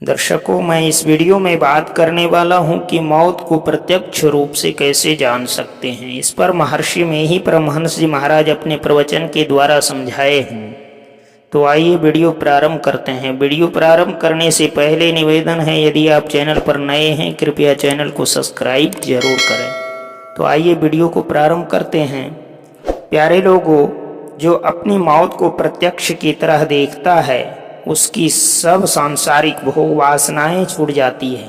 दर्शकों, मैं इस वीडियो में बात करने वाला हूं कि मौत को प्रत्यक्ष रूप से कैसे जान सकते हैं। इस पर महर्षि में ही परमहंस जी महाराज अपने प्रवचन के द्वारा समझाए हैं। तो आइए वीडियो प्रारंभ करते हैं। वीडियो प्रारंभ करने से पहले निवेदन है, यदि आप चैनल पर नए हैं कृपया चैनल को सब्सक्राइब जरूर करें। तो आइए वीडियो को प्रारंभ करते हैं। प्यारे लोगों, जो अपनी मौत को प्रत्यक्ष की तरह देखता है उसकी सब सांसारिक भोग वासनाएं छूट जाती है।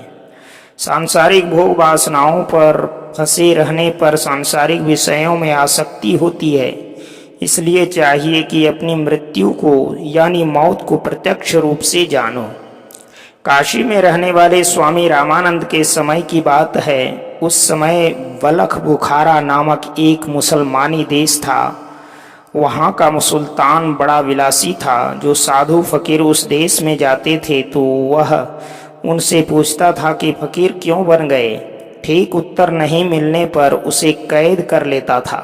सांसारिक भोग वासनाओं पर फंसे रहने पर सांसारिक विषयों में आसक्ति होती है। इसलिए चाहिए कि अपनी मृत्यु को यानी मौत को प्रत्यक्ष रूप से जानो। काशी में रहने वाले स्वामी रामानंद के समय की बात है। उस समय बलख बुखारा नामक एक मुसलमानी देश था। वहाँ का सुल्तान बड़ा विलासी था। जो साधु फकीर उस देश में जाते थे तो वह उनसे पूछता था कि फकीर क्यों बन गए। ठीक उत्तर नहीं मिलने पर उसे कैद कर लेता था।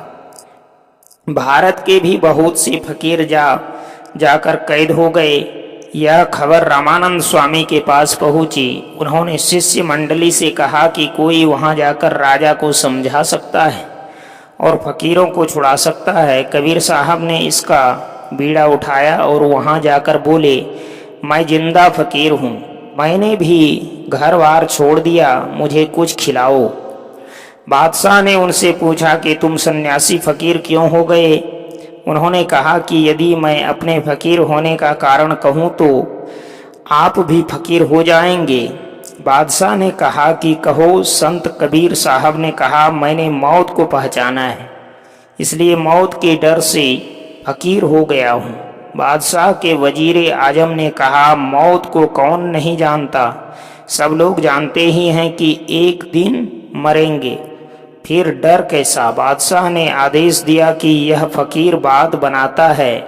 भारत के भी बहुत से फकीर जाकर कैद हो गए। यह खबर रामानंद स्वामी के पास पहुंची। उन्होंने शिष्य मंडली से कहा कि कोई वहां जाकर राजा को समझा सकता है और फकीरों को छुड़ा सकता है। कबीर साहब ने इसका बीड़ा उठाया और वहां जाकर बोले, मैं जिंदा फकीर हूँ, मैंने भी घर बार छोड़ दिया, मुझे कुछ खिलाओ। बादशाह ने उनसे पूछा कि तुम सन्यासी फकीर क्यों हो गए। उन्होंने कहा कि यदि मैं अपने फकीर होने का कारण कहूँ तो आप भी फकीर हो जाएंगे। बादशाह ने कहा कि कहो। संत कबीर साहब ने कहा, मैंने मौत को पहचाना है, इसलिए मौत के डर से फकीर हो गया हूँ। बादशाह के वजीर आजम ने कहा, मौत को कौन नहीं जानता, सब लोग जानते ही हैं कि एक दिन मरेंगे, फिर डर कैसा। बादशाह ने आदेश दिया कि यह फकीर बात बनाता है,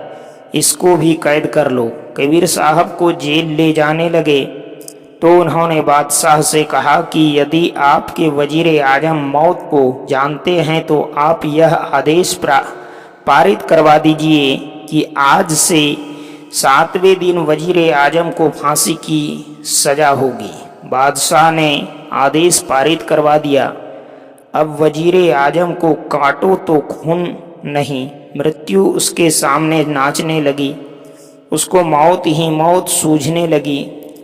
इसको भी कैद कर लो। कबीर साहब को जेल ले जाने लगे तो उन्होंने बादशाह से कहा कि यदि आपके वजीर आजम मौत को जानते हैं तो आप यह आदेश पारित करवा दीजिए कि आज से 7वें दिन वजीर आजम को फांसी की सजा होगी। बादशाह ने आदेश पारित करवा दिया। अब वजीर आजम को काटो तो खून नहीं, मृत्यु उसके सामने नाचने लगी। उसको मौत ही मौत सूझने लगी।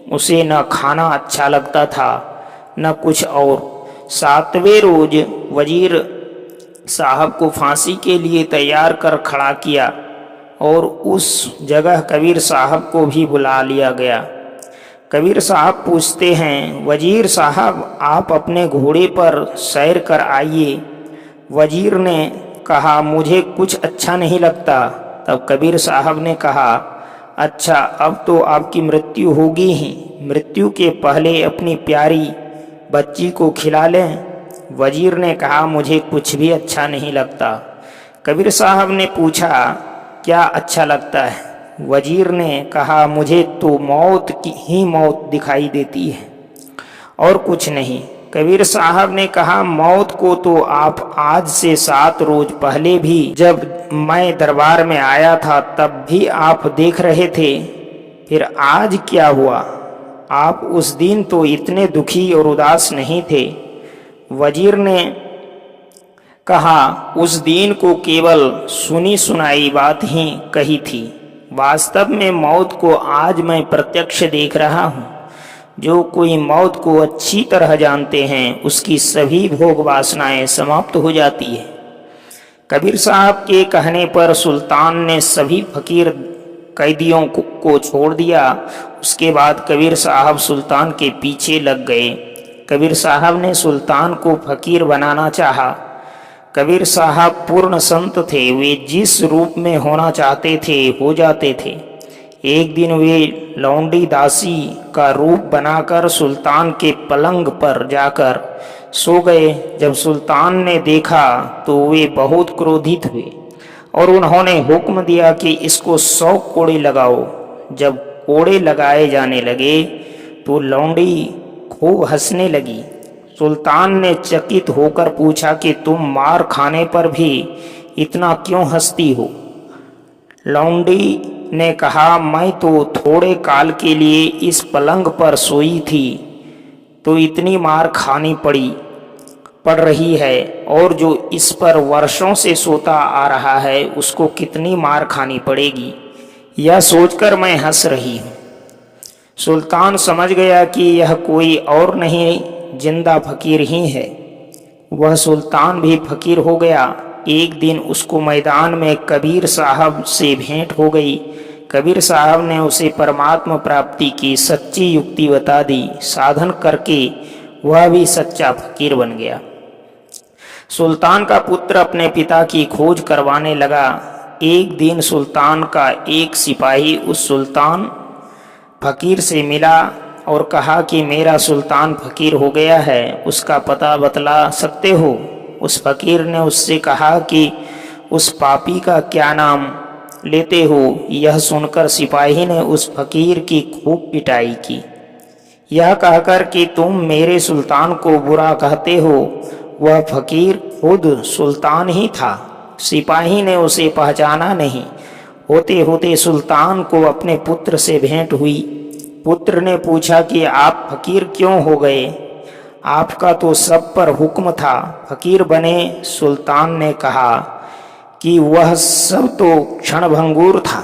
उसे न खाना अच्छा लगता था न कुछ और। 7वें रोज वजीर साहब को फांसी के लिए तैयार कर खड़ा किया और उस जगह कबीर साहब को भी बुला लिया गया। कबीर साहब पूछते हैं, वजीर साहब आप अपने घोड़े पर सैर कर आइए। वजीर ने कहा, मुझे कुछ अच्छा नहीं लगता। तब कबीर साहब ने कहा, अच्छा अब तो आपकी मृत्यु होगी ही, मृत्यु के पहले अपनी प्यारी बच्ची को खिला लें। वजीर ने कहा, मुझे कुछ भी अच्छा नहीं लगता। कबीर साहब ने पूछा, क्या अच्छा लगता है। वजीर ने कहा, मुझे तो मौत की ही मौत दिखाई देती है और कुछ नहीं। कबीर साहब ने कहा, मौत को तो आप आज से 7 रोज पहले भी जब मैं दरबार में आया था तब भी आप देख रहे थे, फिर आज क्या हुआ। आप उस दिन तो इतने दुखी और उदास नहीं थे। वजीर ने कहा, उस दिन को केवल सुनी सुनाई बात ही कही थी, वास्तव में मौत को आज मैं प्रत्यक्ष देख रहा हूँ। जो कोई मौत को अच्छी तरह जानते हैं उसकी सभी भोग वासनाएं समाप्त हो जाती है। कबीर साहब के कहने पर सुल्तान ने सभी फकीर कैदियों को छोड़ दिया। उसके बाद कबीर साहब सुल्तान के पीछे लग गए। कबीर साहब ने सुल्तान को फकीर बनाना चाहा। कबीर साहब पूर्ण संत थे, वे जिस रूप में होना चाहते थे हो जाते थे। एक दिन वे लौंडी दासी का रूप बनाकर सुल्तान के पलंग पर जाकर सो गए। जब सुल्तान ने देखा तो वे बहुत क्रोधित हुए और उन्होंने हुक्म दिया कि इसको 100 कोड़े लगाओ। जब कोड़े लगाए जाने लगे तो लौंडी खूब हंसने लगी। सुल्तान ने चकित होकर पूछा कि तुम मार खाने पर भी इतना क्यों हंसती हो। लौंडी ने कहा, मैं तो थोड़े काल के लिए इस पलंग पर सोई थी तो इतनी मार खानी पड़ रही है, और जो इस पर वर्षों से सोता आ रहा है उसको कितनी मार खानी पड़ेगी, यह सोचकर मैं हंस रही हूँ। सुल्तान समझ गया कि यह कोई और नहीं, जिंदा फकीर ही है। वह सुल्तान भी फकीर हो गया। एक दिन उसको मैदान में कबीर साहब से भेंट हो गई। कबीर साहब ने उसे परमात्मा प्राप्ति की सच्ची युक्ति बता दी। साधन करके वह भी सच्चा फकीर बन गया। सुल्तान का पुत्र अपने पिता की खोज करवाने लगा। एक दिन सुल्तान का एक सिपाही उस सुल्तान फकीर से मिला और कहा कि मेरा सुल्तान फकीर हो गया है, उसका पता बतला सकते हो? उस फकीर ने उससे कहा कि उस पापी का क्या नाम लेते हो? यह सुनकर सिपाही ने उस फकीर की खूब पिटाई की, यह कहकर कि तुम मेरे सुल्तान को बुरा कहते हो। वह फकीर खुद सुल्तान ही था। सिपाही ने उसे पहचाना नहीं। होते होते सुल्तान को अपने पुत्र से भेंट हुई। पुत्र ने पूछा कि आप फकीर क्यों हो गए? आपका तो सब पर हुक्म था, फकीर बने। सुल्तान ने कहा कि वह सब तो क्षणभंगुर था।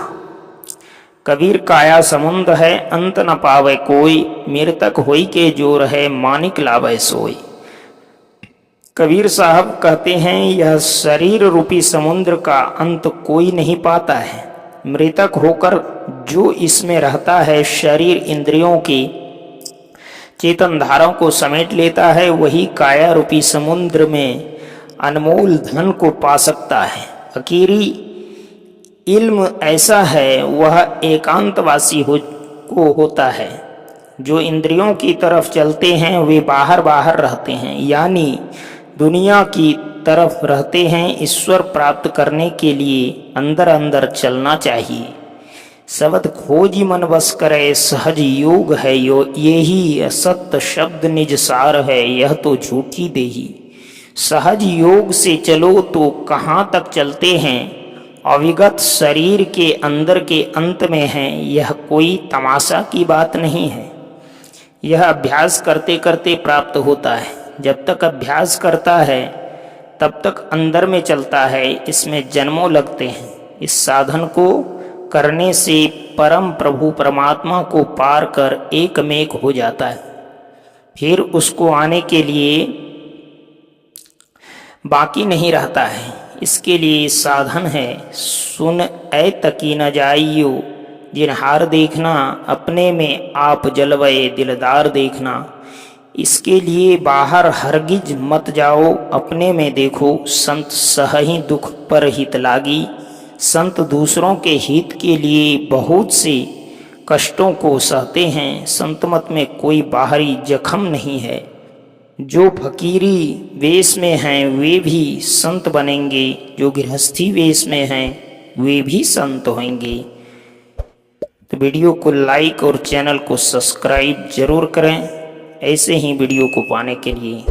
कबीर काया समुद्र है, अंत न पावे कोई, मृतक होई के जोर है, मानिक लावे सोई। कबीर साहब कहते हैं, यह शरीर रूपी समुद्र का अंत कोई नहीं पाता है। मृतक होकर जो इसमें रहता है, शरीर इंद्रियों की चेतन धाराओं को समेट लेता है, वही काया रूपी समुद्र में अनमोल धन को पा सकता है। फकीरी इल्म ऐसा है, वह एकांतवासी को होता है। जो इंद्रियों की तरफ चलते हैं वे बाहर बाहर रहते हैं, यानी दुनिया की तरफ रहते हैं। ईश्वर प्राप्त करने के लिए अंदर अंदर चलना चाहिए। शब्द खोजी मन बस करे, सहज योग है यो यही, असत्य शब्द निज सार है, यह तो झूठी देही। सहज योग से चलो तो कहाँ तक चलते हैं, अविगत शरीर के अंदर के अंत में है। यह कोई तमाशा की बात नहीं है। यह अभ्यास करते करते प्राप्त होता है। जब तक अभ्यास करता है तब तक अंदर में चलता है। इसमें जन्मों लगते हैं। इस साधन को करने से परम प्रभु परमात्मा को पार कर एकमेक हो जाता है। फिर उसको आने के लिए बाकी नहीं रहता है। इसके लिए साधन है। सुन ऐ तकी न जाइयो, जिन्हार देखना, अपने में आप जलवए दिलदार देखना। इसके लिए बाहर हरगिज मत जाओ, अपने में देखो। संत सहहि दुख पर हित लागी। संत दूसरों के हित के लिए बहुत से कष्टों को सहते हैं। संत मत में कोई बाहरी जख्म नहीं है। जो फकीरी वेश में हैं वे भी संत बनेंगे, जो गृहस्थी वेश में हैं वे भी संत होंगे। तो वीडियो को लाइक और चैनल को सब्सक्राइब जरूर करें। ऐसे ही वीडियो को पाने के लिए